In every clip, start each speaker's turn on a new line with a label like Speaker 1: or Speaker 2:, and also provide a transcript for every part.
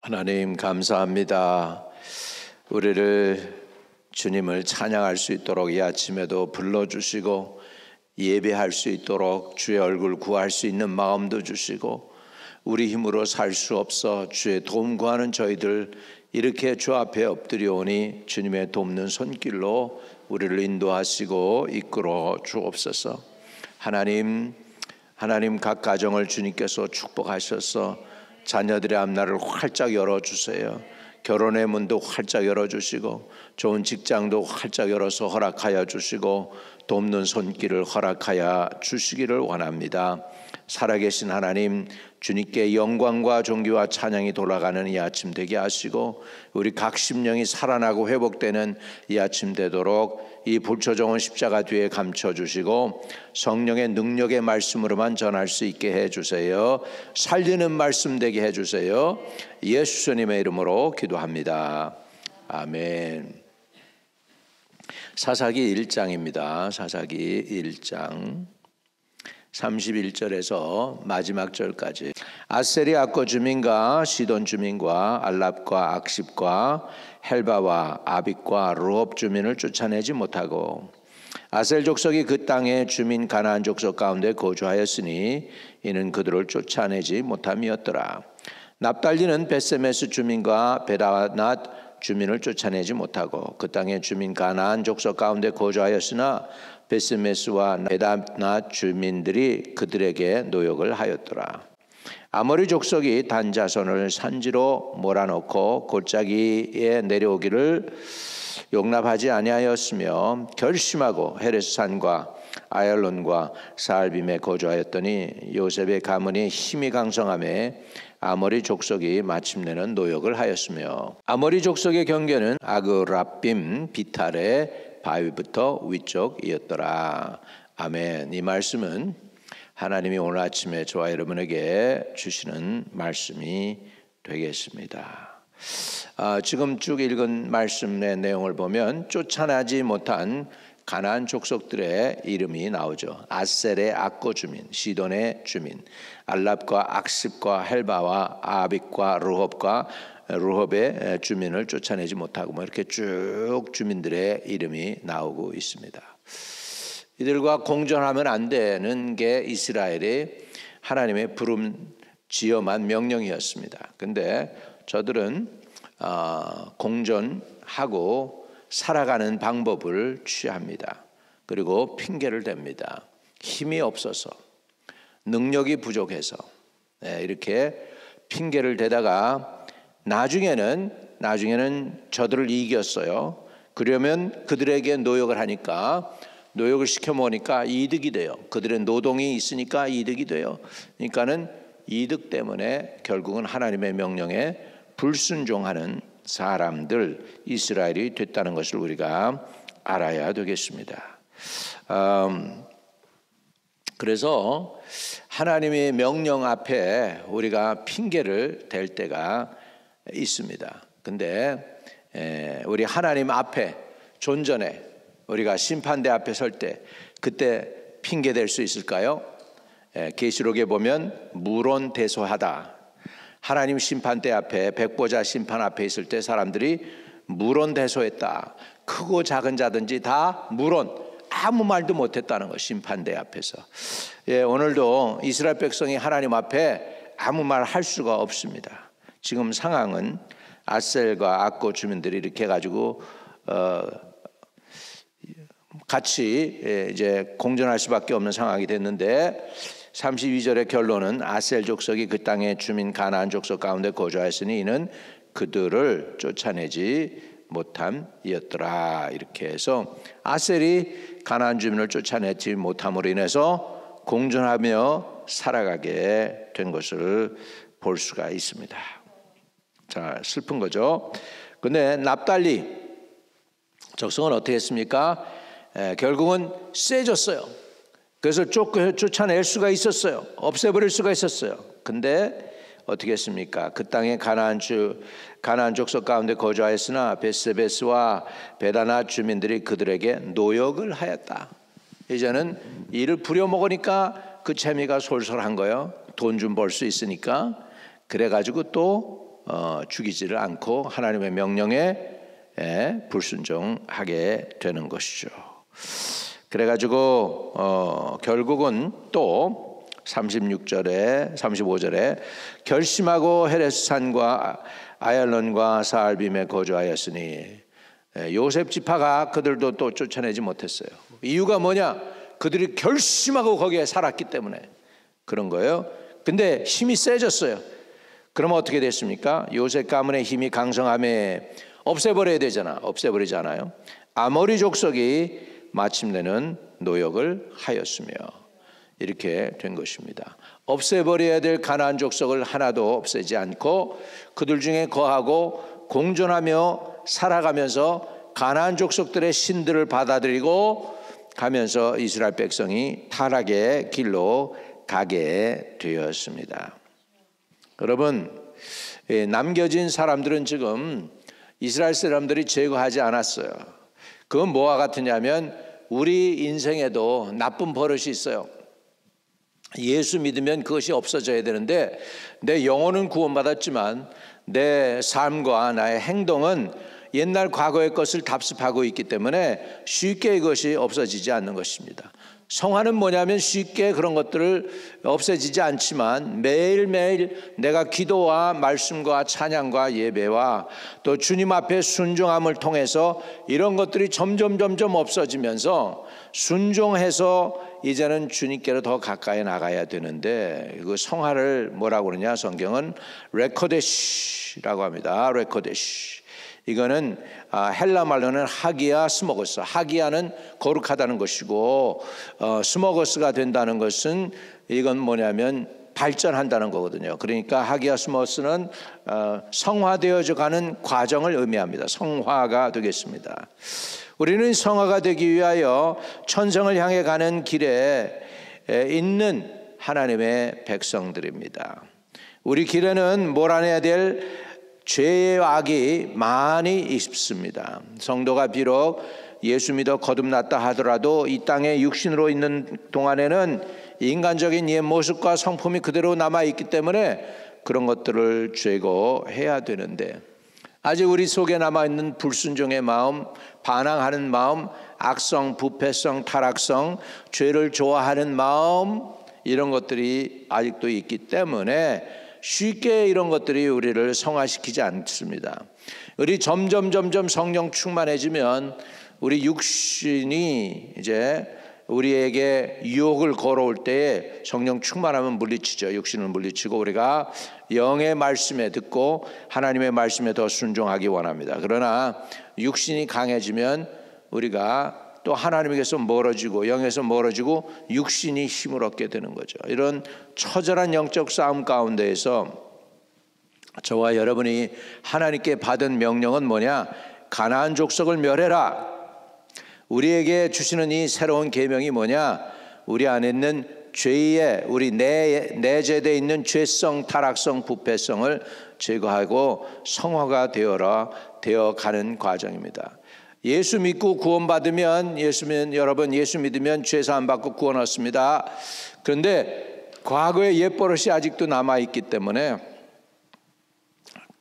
Speaker 1: 하나님 감사합니다. 우리를 주님을 찬양할 수 있도록 이 아침에도 불러주시고 예배할 수 있도록 주의 얼굴 구할 수 있는 마음도 주시고 우리 힘으로 살 수 없어 주의 도움 구하는 저희들 이렇게 주 앞에 엎드려오니 주님의 돕는 손길로 우리를 인도하시고 이끌어 주옵소서. 하나님 각 가정을 주님께서 축복하셔서 자녀들의 앞날을 활짝 열어주세요. 결혼의 문도 활짝 열어주시고 좋은 직장도 활짝 열어서 허락하여 주시고 돕는 손길을 허락하여 주시기를 원합니다. 살아계신 하나님, 주님께 영광과 존귀와 찬양이 돌아가는 이 아침 되게 하시고 우리 각 심령이 살아나고 회복되는 이 아침 되도록 이 불초정한 십자가 뒤에 감춰주시고 성령의 능력의 말씀으로만 전할 수 있게 해주세요. 살리는 말씀 되게 해주세요. 예수님의 이름으로 기도합니다. 아멘. 사사기 1장입니다. 사사기 1장 31절에서 마지막 절까지. 아셀이 악고 주민과 시돈 주민과 알랍과 악십과 헬바와 아빅과 르홉 주민을 쫓아내지 못하고 아셀 족속이 그 땅의 주민 가나안 족속 가운데 거주하였으니 이는 그들을 쫓아내지 못함이었더라. 납달리는 벳세메스 주민과 베다낫 주민을 쫓아내지 못하고 그 땅의 주민 가나안 족속 가운데 거주하였으나 벳세메스와 베다낫 주민들이 그들에게 노역을 하였더라. 아모리 족속이 단 자손을 산지로 몰아넣고 골짜기에 내려오기를 용납하지 아니하였으며 결심하고 헤레스 산과 아얄론과 사알빔에 거주하였더니 요셉의 가문이 힘이 강성함에 아모리 족속이 마침내는 노역을 하였으며 아모리 족속의 경계는 아그라빔 비탈의 바위부터 위쪽이었더라. 아멘. 이 말씀은 하나님이 오늘 아침에 저와 여러분에게 주시는 말씀이 되겠습니다. 지금 쭉 읽은 말씀의 내용을 보면 쫓아나지 못한 가나안 족속들의 이름이 나오죠. 아셀의 악고 주민, 시돈의 주민, 알랍과 악십과 헬바와 아빅과 르홉의 주민을 쫓아내지 못하고 뭐 이렇게 쭉 주민들의 이름이 나오고 있습니다. 이들과 공존하면 안 되는 게 이스라엘의 하나님의 부름지엄한 명령이었습니다. 근데 저들은 공존하고 살아가는 방법을 취합니다. 그리고 핑계를 댑니다. 힘이 없어서, 능력이 부족해서 이렇게 핑계를 대다가 나중에는 저들을 이겼어요. 그러면 그들에게 노역을 하니까 노역을 시켜 먹으니까 이득이 돼요. 그들의 노동이 있으니까 이득이 돼요. 그러니까는 이득 때문에 결국은 하나님의 명령에 불순종하는 사람들 이스라엘이 됐다는 것을 우리가 알아야 되겠습니다. 그래서 하나님의 명령 앞에 우리가 핑계를 댈 때가 있습니다. 근데 우리 하나님 앞에 존전에 우리가 심판대 앞에 설 때 그때 핑계 댈 수 있을까요? 계시록에 보면 무론대소하다. 하나님 심판대 앞에 백보자 심판 앞에 있을 때 사람들이 무론대소했다. 크고 작은 자든지 다 무론, 아무 말도 못했다는 것. 심판대 앞에서. 오늘도 이스라엘 백성이 하나님 앞에 아무 말 할 수가 없습니다. 지금 상황은 아셀과 악고 주민들이 이렇게 해가지고 같이 이제 공존할 수밖에 없는 상황이 됐는데 32절의 결론은 아셀 족속이 그 땅의 주민 가나안 족속 가운데 거주하였으니 이는 그들을 쫓아내지 못함이었더라. 이렇게 해서 아셀이 가나안 주민을 쫓아내지 못함으로 인해서 공존하며 살아가게 된 것을 볼 수가 있습니다. 자, 슬픈 거죠. 근데 납달리 족속은 어떻게 했습니까? 결국은 세졌어요. 그래서 쫓아낼 수가 있었어요. 없애버릴 수가 있었어요. 근데 어떻게 했습니까? 그 땅에 가나안 족속 가운데 거주하였으나 벳세베스와 베다낫 주민들이 그들에게 노역을 하였다. 이제는 이를 부려먹으니까 그 재미가 솔솔한 거예요. 돈 좀 벌 수 있으니까. 그래가지고 또 죽이지를 않고 하나님의 명령에 불순종하게 되는 것이죠. 그래가지고 결국은 또 36절에 35절에 결심하고 헤레스산과 아얄론과 사알빔에 거주하였으니 요셉 지파가 그들도 또 쫓아내지 못했어요. 이유가 뭐냐? 그들이 결심하고 거기에 살았기 때문에 그런 거예요. 근데 힘이 세졌어요. 그러면 어떻게 됐습니까? 요셉 가문의 힘이 강성함에 없애버려야 되잖아. 없애버리잖아요. 아모리 족속이 마침내는 노역을 하였으며 이렇게 된 것입니다. 없애버려야 될 가나안 족속을 하나도 없애지 않고 그들 중에 거하고 공존하며 살아가면서 가나안 족속들의 신들을 받아들이고 가면서 이스라엘 백성이 타락의 길로 가게 되었습니다. 여러분, 남겨진 사람들은 지금 이스라엘 사람들이 제거하지 않았어요. 그건 뭐와 같으냐면 우리 인생에도 나쁜 버릇이 있어요. 예수 믿으면 그것이 없어져야 되는데 내 영혼은 구원받았지만 내 삶과 나의 행동은 옛날 과거의 것을 답습하고 있기 때문에 쉽게 이것이 없어지지 않는 것입니다. 성화는 뭐냐면 쉽게 그런 것들을 없애지지 않지만 매일매일 내가 기도와 말씀과 찬양과 예배와 또 주님 앞에 순종함을 통해서 이런 것들이 점점 없어지면서 순종해서 이제는 주님께로 더 가까이 나가야 되는데 그 성화를 뭐라고 그러냐? 성경은 레코데시라고 합니다. 레코데시. 이거는 헬라 말로는 하기야 스모거스. 하기야는 거룩하다는 것이고 스모거스가 된다는 것은 이건 뭐냐면 발전한다는 거거든요. 그러니까 하기야 스모거스는 성화되어져 가는 과정을 의미합니다. 성화가 되겠습니다. 우리는 성화가 되기 위하여 천성을 향해 가는 길에 있는 하나님의 백성들입니다. 우리 길에는 몰아내야 될 죄의 악이 많이 있습니다. 성도가 비록 예수 믿어 거듭났다 하더라도 이 땅에 육신으로 있는 동안에는 인간적인 옛 모습과 성품이 그대로 남아있기 때문에 그런 것들을 제거해야 되는데 아직 우리 속에 남아있는 불순종의 마음, 반항하는 마음, 악성, 부패성, 타락성, 죄를 좋아하는 마음 이런 것들이 아직도 있기 때문에 쉽게 이런 것들이 우리를 성화시키지 않습니다. 우리 점점 성령 충만해지면 우리 육신이 이제 우리에게 유혹을 걸어올 때에 성령 충만하면 물리치죠. 육신을 물리치고 우리가 영의 말씀에 듣고 하나님의 말씀에 더 순종하기 원합니다. 그러나 육신이 강해지면 우리가 또 하나님에게서 멀어지고 영에서 멀어지고 육신이 힘을 얻게 되는 거죠. 이런 처절한 영적 싸움 가운데에서 저와 여러분이 하나님께 받은 명령은 뭐냐? 가나안 족속을 멸해라. 우리에게 주시는 이 새로운 계명이 뭐냐? 우리 안에 있는 죄의 우리 내재되어 있는 죄성, 타락성, 부패성을 제거하고 성화가 되어가는 과정입니다. 예수 믿고 구원받으면 여러분 예수 믿으면 죄사함 받고 구원 얻습니다. 그런데 과거의 옛 버릇이 아직도 남아있기 때문에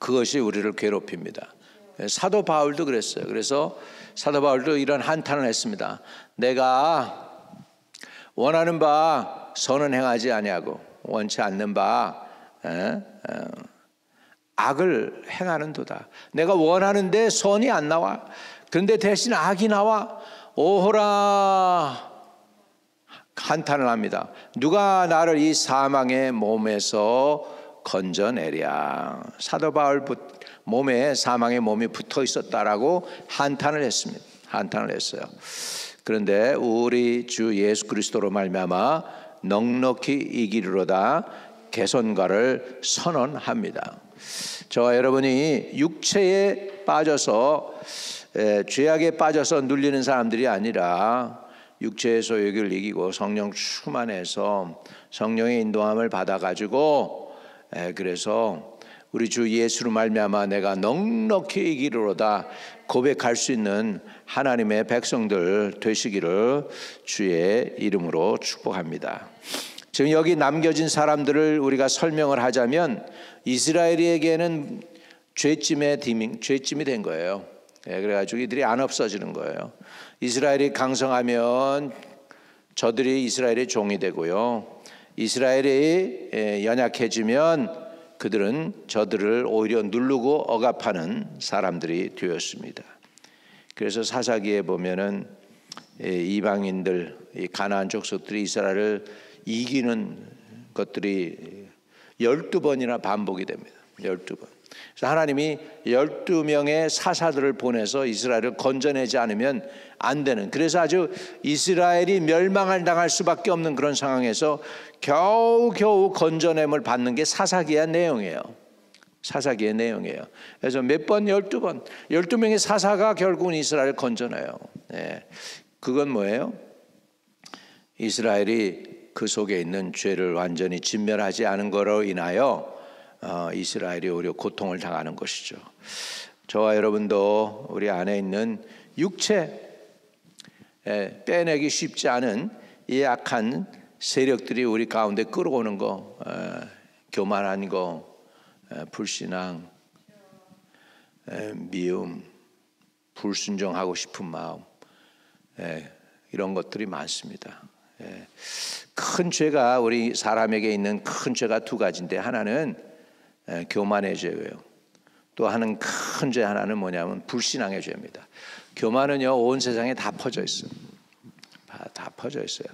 Speaker 1: 그것이 우리를 괴롭힙니다. 사도 바울도 그랬어요. 그래서 사도 바울도 이런 한탄을 했습니다. 내가 원하는 바 선은 행하지 아니하고 원치 않는 바 악을 행하는도다. 내가 원하는데 선이 안 나와. 그런데 대신 악이 나와. 오호라 한탄을 합니다. 누가 나를 이 사망의 몸에서 건져내랴. 사도 바울 몸에 사망의 몸이 붙어 있었다라고 한탄을 했습니다. 한탄을 했어요. 그런데 우리 주 예수 그리스도로 말미암아 넉넉히 이기리로다 개선과를 선언합니다. 저와 여러분이 육체에 빠져서 죄악에 빠져서 눌리는 사람들이 아니라 육체의 소욕을 이기고 성령 충만해서 성령의 인도함을 받아가지고 그래서 우리 주 예수로 말미암아 내가 넉넉히 이기리로다 고백할 수 있는 하나님의 백성들 되시기를 주의 이름으로 축복합니다. 지금 여기 남겨진 사람들을 우리가 설명을 하자면 이스라엘에게는 죄짐이 된 거예요. 그래가지고 이들이 안 없어지는 거예요. 이스라엘이 강성하면 저들이 이스라엘의 종이 되고요. 이스라엘이 연약해지면 그들은 저들을 오히려 누르고 억압하는 사람들이 되었습니다. 그래서 사사기에 보면은 이방인들, 가나안 족속들이 이스라엘을 이기는 것들이 12번이나 반복이 됩니다. 12번. 그래서 하나님이 12명의 사사들을 보내서 이스라엘을 건져내지 않으면 안 되는, 그래서 아주 이스라엘이 멸망을 당할 수밖에 없는 그런 상황에서 겨우겨우 건져냄을 받는 게 사사기의 내용이에요. 사사기의 내용이에요. 그래서 몇 번? 12번. 12명의 사사가 결국은 이스라엘을 건져내요. 그건 뭐예요? 이스라엘이 그 속에 있는 죄를 완전히 진멸하지 않은 거로 인하여 이스라엘이 오히려 고통을 당하는 것이죠. 저와 여러분도 우리 안에 있는 육체, 빼내기 쉽지 않은 이 악한 세력들이 우리 가운데 끌어오는 거, 교만한 거, 불신앙, 미움, 불순종하고 싶은 마음, 이런 것들이 많습니다. 큰 죄가, 우리 사람에게 있는 큰 죄가 두 가지인데, 하나는 교만의 죄예요. 또 하는 큰 죄 하나는 뭐냐면 불신앙의 죄입니다. 교만은요, 온 세상에 다 퍼져 있어요. 다 퍼져 있어요.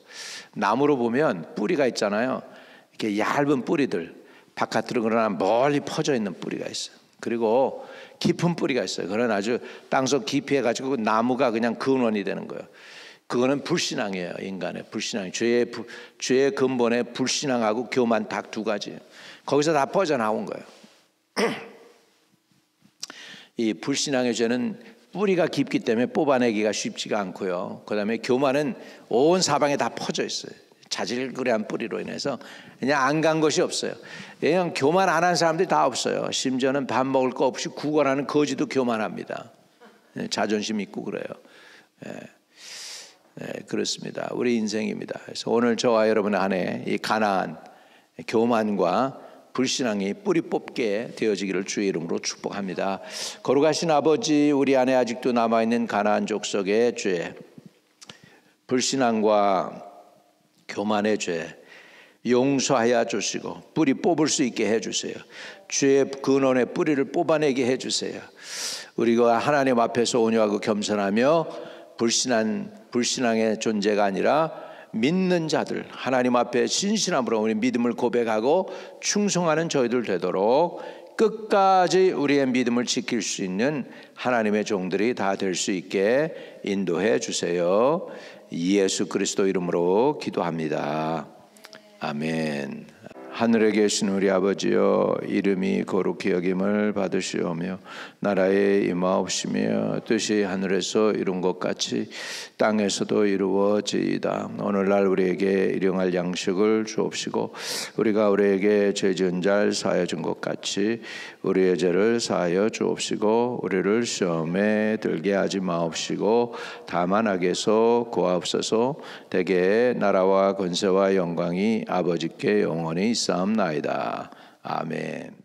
Speaker 1: 나무로 보면 뿌리가 있잖아요. 이렇게 얇은 뿌리들, 바깥으로 그러나 멀리 퍼져 있는 뿌리가 있어요. 그리고 깊은 뿌리가 있어요. 그건 아주 땅속 깊이 해가지고 나무가 그냥 근원이 되는 거예요. 그거는 불신앙이에요. 인간의 불신앙. 죄의 근본에 불신앙하고 교만 딱 두 가지예요. 거기서 다 퍼져나온 거예요. 이 불신앙의 죄는 뿌리가 깊기 때문에 뽑아내기가 쉽지가 않고요. 그 다음에 교만은 온 사방에 다 퍼져 있어요. 자질구레한 뿌리로 인해서 그냥 안 간 것이 없어요. 그냥 교만 안 한 사람들이 다 없어요. 심지어는 밥 먹을 거 없이 구걸하는 거지도 교만합니다. 자존심 있고 그래요. 그렇습니다. 우리 인생입니다. 그래서 오늘 저와 여러분 안에 이 가나안, 교만과 불신앙이 뿌리 뽑게 되어지기를 주의 이름으로 축복합니다. 거룩하신 아버지, 우리 안에 아직도 남아있는 가나안 족속의 죄, 불신앙과 교만의 죄 용서하여 주시고 뿌리 뽑을 수 있게 해주세요. 죄의 근원의 뿌리를 뽑아내게 해주세요. 우리가 하나님 앞에서 온유하고 겸손하며 불신앙의 존재가 아니라 믿는 자들, 하나님 앞에 신실함으로 우리 믿음을 고백하고 충성하는 저희들 되도록 끝까지 우리의 믿음을 지킬 수 있는 하나님의 종들이 다 될 수 있게 인도해 주세요. 예수 그리스도 이름으로 기도합니다. 아멘. 하늘에 계신 우리 아버지여, 이름이 거룩히 여김을 받으시오며 나라에 임하옵시며 뜻이 하늘에서 이룬 것 같이 땅에서도 이루어지이다. 오늘날 우리에게 일용할 양식을 주옵시고 우리가 우리에게 죄 지은 자를 사하여 준 것 같이 우리의 죄를 사하여 주옵시고 우리를 시험에 들게 하지 마옵시고 다만 악에서 구하옵소서. 대개 나라와 권세와 영광이 아버지께 영원히 있사옵나이다. 아멘.